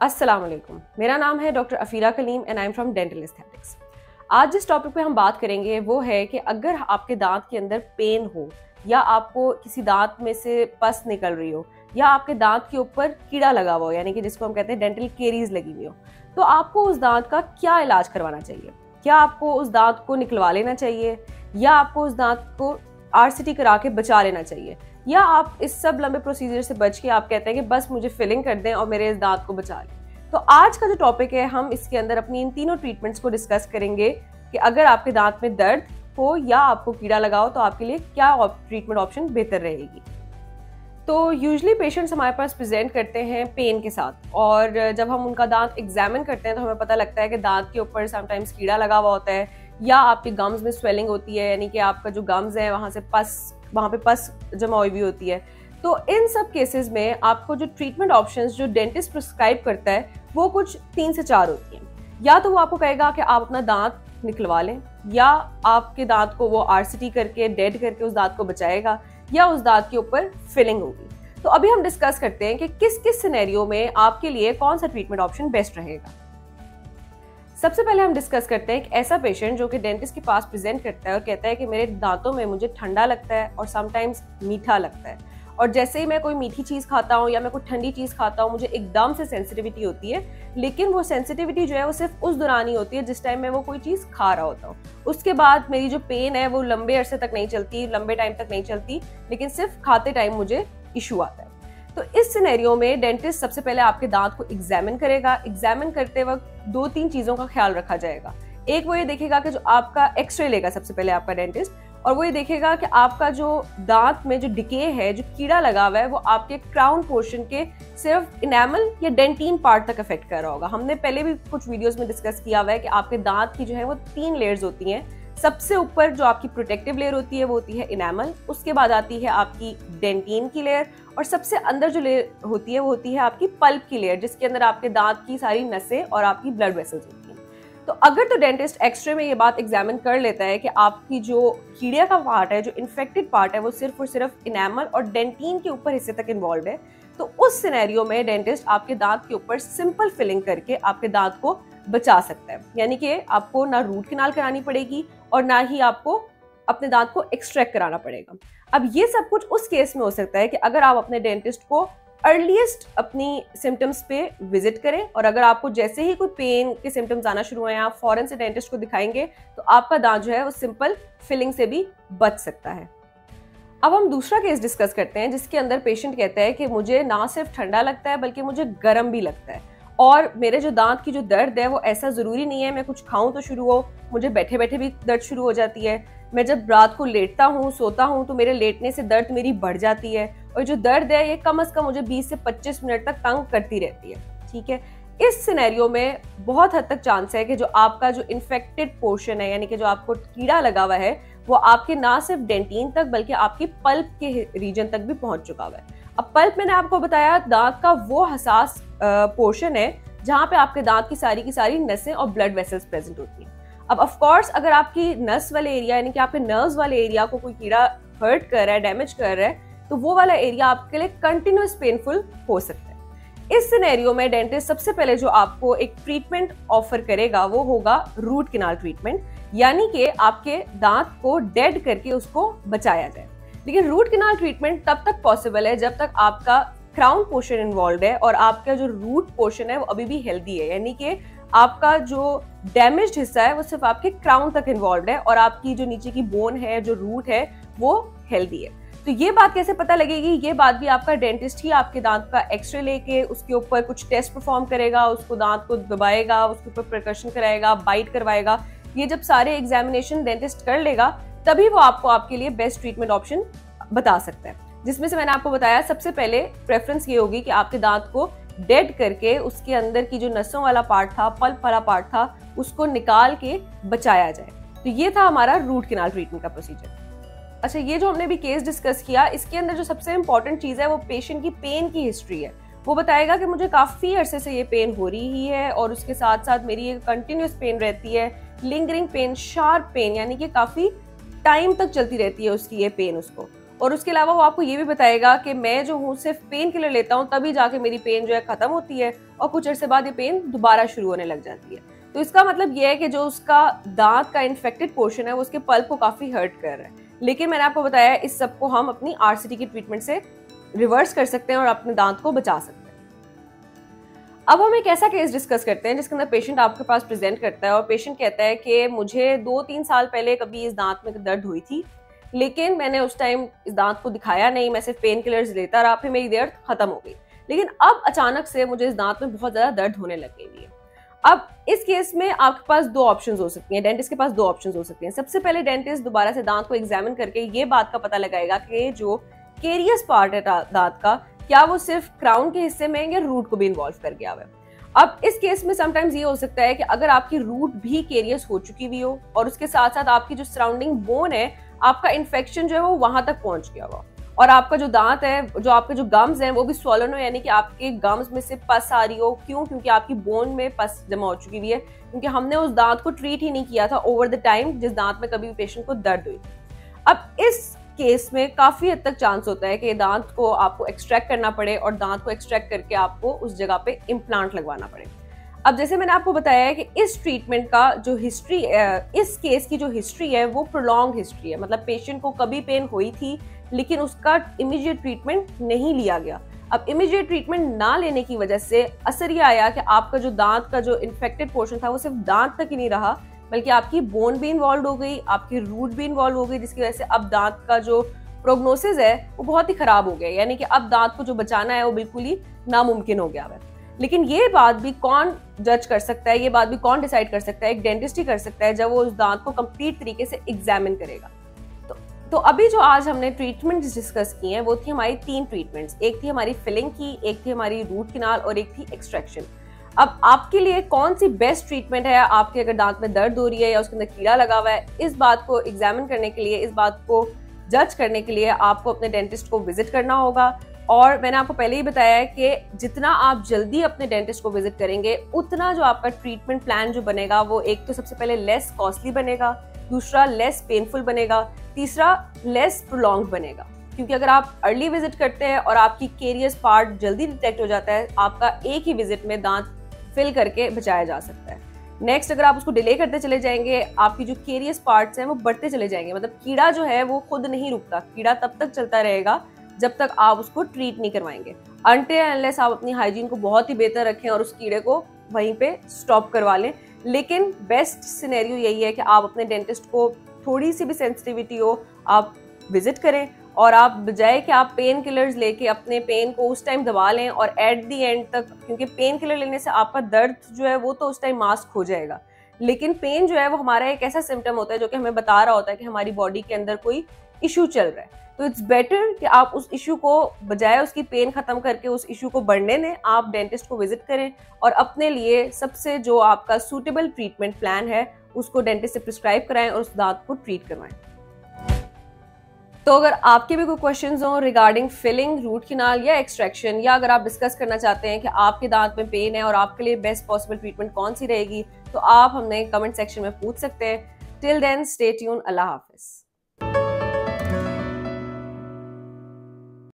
अस्सलाम वालेकुम। मेरा नाम है doctor Afira Kaleem and I am from dental aesthetics. आज जिस टॉपिक पे हम बात करेंगे वो है कि अगर आपके दांत के अंदर पेन हो या आपको किसी दांत में से पस निकल रही हो या आपके दांत के ऊपर कीड़ा लगा हुआ हो, यानी कि जिसको हम कहते हैं डेंटल केरीज लगी हुई हो, तो आपको उस दांत का क्या इलाज करवाना चाहिए। क्या आपको उस दांत को निकलवा लेना चाहिए या आपको उस दांत को आरसीटी करा के बचा लेना चाहिए, या आप इस सब लंबे प्रोसीजर से बच के आप कहते हैं कि बस मुझे फिलिंग कर दें और मेरे इस दांत को बचा लें। तो आज का जो टॉपिक है, हम इसके अंदर अपनी इन तीनों ट्रीटमेंट्स को डिस्कस करेंगे कि अगर आपके दांत में दर्द हो या आपको कीड़ा लगा हो तो आपके लिए क्या ट्रीटमेंट ऑप्शन बेहतर रहेगी। तो यूजुअली पेशेंट्स हमारे पास प्रेजेंट करते हैं पेन के साथ, और जब हम उनका दांत एग्जामिन करते हैं तो हमें पता लगता है कि दांत के ऊपर समटाइम्स कीड़ा लगा हुआ होता है या आपके गम्स में स्वेलिंग होती है, यानी कि आपका जो गम्स है वहाँ पे पस जमा हुई होती है। तो इन सब केसेस में आपको जो ट्रीटमेंट ऑप्शंस जो डेंटिस्ट प्रिस्क्राइब करता है वो कुछ 3 से 4 होती हैं। या तो वो आपको कहेगा कि आप अपना दांत निकलवा लें, या आपके दांत को वो आरसीटी करके डेड करके उस दांत को बचाएगा, या उस दांत के ऊपर फिलिंग होगी। तो अभी हम डिस्कस करते हैं कि किस किस सिनेरियो में आपके लिए कौन सा ट्रीटमेंट ऑप्शन बेस्ट रहेगा। सबसे पहले हम डिस्कस करते हैं एक ऐसा पेशेंट जो कि डेंटिस्ट के पास प्रेजेंट करता है और कहता है कि मेरे दांतों में मुझे ठंडा लगता है और समटाइम्स मीठा लगता है, और जैसे ही मैं कोई मीठी चीज़ खाता हूँ या मैं कोई ठंडी चीज़ खाता हूँ मुझे एकदम से सेंसिटिविटी होती है, लेकिन वो सेंसिटिविटी जो है वो सिर्फ उस दौरान ही होती है जिस टाइम मैं वो कोई चीज़ खा रहा होता हूँ। उसके बाद मेरी जो पेन है वो लंबे अरसे तक नहीं चलती, लंबे टाइम तक नहीं चलती, लेकिन सिर्फ खाते टाइम मुझे इशू आता है। तो इस सिनेरियो में डेंटिस्ट सबसे पहले आपके दांत को एग्जामिन करेगा। एग्जामिन करते वक्त 2-3 चीज़ों का ख्याल रखा जाएगा। एक, वो ये देखेगा कि जो आपका एक्सरे लेगा सबसे पहले आपका डेंटिस्ट, और वो ये देखेगा कि आपका जो दांत में जो डिके है, जो कीड़ा लगा हुआ है, वो आपके क्राउन पोर्शन के सिर्फ इनेमल या डेंटिन पार्ट तक अफेक्ट कर रहा होगा। हमने पहले भी कुछ वीडियोस में डिस्कस किया हुआ है कि आपके दांत की जो है वो 3 लेयर्स होती हैं। सबसे ऊपर जो आपकी प्रोटेक्टिव लेयर होती है वो होती है इनेमल, उसके बाद आती है आपकी डेंटिन की लेयर, और सबसे अंदर जो लेयर होती है वो होती है आपकी पल्प की लेयर, जिसके अंदर आपके दांत की सारी नसें और आपकी ब्लड वेसल्स होती हैं। तो अगर तो डेंटिस्ट एक्सरे में ये बात एग्जामिन कर लेता है कि आपकी जो कीड़े का पार्ट है, जो इन्फेक्टेड पार्ट है, वो सिर्फ और सिर्फ इनेमल और डेंटिन के ऊपर हिस्से तक इन्वॉल्व है, तो उस सिनेरियो में डेंटिस्ट आपके दांत के ऊपर सिंपल फिलिंग करके आपके दांत को बचा सकता है। यानी कि आपको ना रूट कैनाल करानी पड़ेगी और ना ही आपको अपने दांत को एक्सट्रैक्ट कराना पड़ेगा। अब ये सब कुछ उस केस में हो सकता है कि अगर आप अपने डेंटिस्ट को अर्लीस्ट अपनी सिम्टम्स पे विजिट करें, और अगर आपको जैसे ही कोई पेन के सिम्टम्स आना शुरू हुए आप फौरन से डेंटिस्ट को दिखाएंगे तो आपका दांत जो है वो सिंपल फिलिंग से भी बच सकता है। अब हम दूसरा केस डिस्कस करते हैं जिसके अंदर पेशेंट कहता है कि मुझे ना सिर्फ ठंडा लगता है बल्कि मुझे गर्म भी लगता है, और मेरे जो दांत की जो दर्द है वो ऐसा ज़रूरी नहीं है मैं कुछ खाऊं तो शुरू हो, मुझे बैठे बैठे भी दर्द शुरू हो जाती है। मैं जब रात को लेटता हूँ, सोता हूँ, तो मेरे लेटने से दर्द मेरी बढ़ जाती है, और जो दर्द है ये कम से कम मुझे 20 से 25 मिनट तक तंग करती रहती है। ठीक है, इस सिनेरियो में बहुत हद तक चांस है कि जो आपका जो इन्फेक्टेड पोर्शन है, यानी कि जो आपको कीड़ा लगा हुआ है, वो आपके ना सिर्फ डेंटिन तक बल्कि आपकी पल्प के रीजन तक भी पहुंच चुका हुआ है। अब पल्प मैंने आपको बताया दांत का वो हसास पोर्शन है जहां पे आपके दांत की सारी नसें और ब्लड वेसल्स प्रेजेंट होती हैं। अब ऑफ कोर्स अगर आपकी नस वाले एरिया, यानी कि आपके नर्व्स वाले एरिया को कोई कीड़ा हर्ट कर रहा है, डैमेज कर रहा है, तो वो वाला एरिया आपके लिए कंटिन्यूअस पेनफुल हो सकता है। इस सिनेरियो में डेंटिस्ट सबसे पहले जो आपको एक ट्रीटमेंट ऑफर करेगा वो होगा रूट कैनाल ट्रीटमेंट, यानी कि आपके दांत को डेड करके उसको बचाया जाए। लेकिन रूट कैनाल ट्रीटमेंट तब तक पॉसिबल है जब तक आपका क्राउन पोर्शन इन्वॉल्व है और आपका जो रूट पोर्शन है वो अभी भी हेल्दी है, यानी कि आपका जो डैमेज्ड हिस्सा है वो सिर्फ आपके क्राउन तक इन्वॉल्व है और आपकी जो नीचे की बोन है, जो रूट है, वो हेल्दी है। तो ये बात कैसे पता लगेगी? ये बात भी आपका डेंटिस्ट ही आपके दांत का एक्सरे लेके उसके ऊपर कुछ टेस्ट परफॉर्म करेगा, उसको दांत को दबाएगा, उसके ऊपर परकशन कराएगा, बाइट करवाएगा। ये जब सारे एग्जामिनेशन डेंटिस्ट कर लेगा तभी वो आपको आपके लिए बेस्ट ट्रीटमेंट ऑप्शन बता सकता है, जिसमें से मैंने आपको बताया सबसे पहले प्रेफरेंस ये होगी कि आपके दांत को डेड करके उसके अंदर की जो नसों वाला पार्ट था, पल्प वाला पार्ट था, उसको निकाल के बचाया जाए। तो ये था हमारा रूट कैनाल ट्रीटमेंट का प्रोसीजर। अच्छा, ये जो हमने भी केस डिस्कस किया, इसके अंदर जो सबसे इंपॉर्टेंट चीज़ है वो पेशेंट की पेन की हिस्ट्री है। वो बताएगा कि मुझे काफ़ी अरसे से ये पेन हो रही ही है और उसके साथ साथ मेरी ये कंटिन्यूस पेन रहती है, लिंगरिंग पेन, शार्प पेन, यानी कि काफ़ी टाइम तक चलती रहती है उसकी ये पेन उसको। और उसके अलावा वो आपको ये भी बताएगा कि मैं जो हूँ सिर्फ पेन किलर लेता हूँ तभी जाके मेरी पेन जो है खत्म होती है और कुछ अर्से बाद ये पेन दोबारा शुरू होने लग जाती है। तो इसका मतलब ये है कि जो उसका दांत का इन्फेक्टेड पोर्शन है वो उसके पल्प को काफी हर्ट कर रहा है। लेकिन मैंने आपको बताया इस सब को हम अपनी आरसीटी की ट्रीटमेंट से रिवर्स कर सकते हैं और अपने दांत को बचा सकते हैं। अब हम एक ऐसा केस डिस्कस करते हैं जिसके अंदर पेशेंट आपके पास प्रेजेंट करता है और पेशेंट कहता है कि मुझे 2-3 साल पहले कभी इस दांत में दर्द हुई थी, लेकिन मैंने उस टाइम इस दांत को दिखाया नहीं, मैं सिर्फ पेन किलर्स लेता रहा, फिर मेरी दर्द खत्म हो गई। लेकिन अब अचानक से मुझे इस दांत में बहुत ज्यादा दर्द होने लग गई है। अब इस केस में आपके पास दो ऑप्शंस हो सकती हैं, डेंटिस्ट के पास दो ऑप्शंस हो सकती हैं। सबसे पहले डेंटिस्ट दोबारा से दांत को एग्जामिन करके ये बात का पता लगाएगा कि जो केरियस पार्ट है दांत का, क्या वो सिर्फ क्राउन के हिस्से में या रूट को भी इन्वॉल्व कर गया है। अब इस केस में समटाइम्स ये हो सकता है कि अगर आपकी रूट भी केरियस हो चुकी हुई हो और उसके साथ साथ आपकी जो सराउंडिंग बोन है, आपका इन्फेक्शन जो है वो वहां तक पहुंच गया हुआ और आपका जो दांत है, जो आपके जो गम्स हैं वो भी स्वॉलन हो, यानी कि आपके गम्स में से पस आ रही हो। क्यों? क्योंकि आपकी बोन में पस जमा हो चुकी हुई है, क्योंकि हमने उस दांत को ट्रीट ही नहीं किया था ओवर द टाइम जिस दांत में कभी भी पेशेंट को दर्द हुई। अब इस केस में काफी हद तक चांस होता है कि दांत को आपको एक्सट्रैक्ट करना पड़े और दांत को एक्सट्रैक्ट करके आपको उस जगह पे इम्प्लांट लगवाना पड़े। अब जैसे मैंने आपको बताया है कि इस ट्रीटमेंट का जो हिस्ट्री, इस केस की जो हिस्ट्री है वो प्रोलॉन्ग हिस्ट्री है, मतलब पेशेंट को कभी पेन हुई थी लेकिन उसका इमीडिएट ट्रीटमेंट नहीं लिया गया। अब इमीडिएट ट्रीटमेंट ना लेने की वजह से असर ये आया कि आपका जो दांत का जो इन्फेक्टेड पोर्शन था वो सिर्फ दांत तक ही नहीं रहा, बल्कि आपकी बोन भी इन्वॉल्व हो गई, आपकी रूट भी इन्वॉल्व हो गई, जिसकी वजह से अब दांत का जो प्रोग्नोसिस है वो बहुत ही खराब हो गया। यानी कि अब दांत को जो बचाना है वो बिल्कुल ही नामुमकिन हो गया है। लेकिन ये बात भी कौन जज कर सकता है, ये बात भी कौन डिसाइड कर सकता है? एक डेंटिस्ट ही कर सकता है, जब वो उस दांत को कंप्लीट तरीके से एग्जामिन करेगा। तो अभी जो आज हमने ट्रीटमेंट्स डिस्कस की हैं वो थी हमारी 3 ट्रीटमेंट्स। एक थी हमारी फिलिंग की, एक थी हमारी रूट कैनाल और एक थी एक्सट्रैक्शन। अब आपके लिए कौन सी बेस्ट ट्रीटमेंट है? आपके अगर दांत में दर्द हो रही है या उसके अंदर कीड़ा लगा हुआ है, इस बात को एग्जामिन करने के लिए, इस बात को जज करने के लिए आपको अपने डेंटिस्ट को विजिट करना होगा। और मैंने आपको पहले ही बताया है कि जितना आप जल्दी अपने डेंटिस्ट को विजिट करेंगे उतना जो आपका ट्रीटमेंट प्लान जो बनेगा वो एक तो सबसे पहले लेस कॉस्टली बनेगा, दूसरा लेस पेनफुल बनेगा, तीसरा लेस प्रोलॉन्ग बनेगा। क्योंकि अगर आप अर्ली विजिट करते हैं और आपकी केरियस पार्ट जल्दी डिटेक्ट हो जाता है, आपका एक ही विजिट में दांत फिल करके बचाया जा सकता है। नेक्स्ट, अगर आप उसको डिले करते चले जाएंगे, आपकी जो केरियस पार्ट्स हैं वो बढ़ते चले जाएंगे। मतलब कीड़ा जो है वो खुद नहीं रुकता, कीड़ा तब तक चलता रहेगा जब तक आप उसको ट्रीट नहीं करवाएंगे, अनटिल अनलेस आप अपनी हाइजीन को बहुत ही बेहतर रखें और उस कीड़े को वहीं पे स्टॉप करवा लें। लेकिन बेस्ट सिनेरियो यही है कि आप अपने डेंटिस्ट को थोड़ी सी भी सेंसिटिविटी हो, आप विजिट करें और आप बजाय कि आप पेन किलर्स लेके अपने पेन को उस टाइम दबा लें और एट दी एंड तक, क्योंकि पेन किलर लेने से आपका दर्द जो है वो तो उस टाइम मास्क हो जाएगा, लेकिन पेन जो है वो हमारा एक ऐसा सिम्टम होता है जो कि हमें बता रहा होता है कि हमारी बॉडी के अंदर कोई इशू चल रहा है। तो इट्स बेटर कि आप उस इशू को बजाय उसकी पेन खत्म करके उस इशू को बढ़ने दें, आप डेंटिस्ट को विजिट करें और अपने लिए सबसे जो आपका सूटेबल ट्रीटमेंट प्लान है उसको डेंटिस्ट से प्रिस्क्राइब कराएं और उस दांत को ट्रीट करवाएं। तो अगर आपके भी कोई क्वेश्चंस हो रिगार्डिंग फिलिंग, रूट कैनाल या एक्सट्रैक्शन, या अगर आप डिस्कस करना चाहते हैं कि आपके दांत में पेन है और आपके लिए बेस्ट पॉसिबल ट्रीटमेंट कौन सी रहेगी, तो आप हमने कमेंट सेक्शन में पूछ सकते हैं। टिल देन स्टे ट्यून, अल्लाह हाफिज।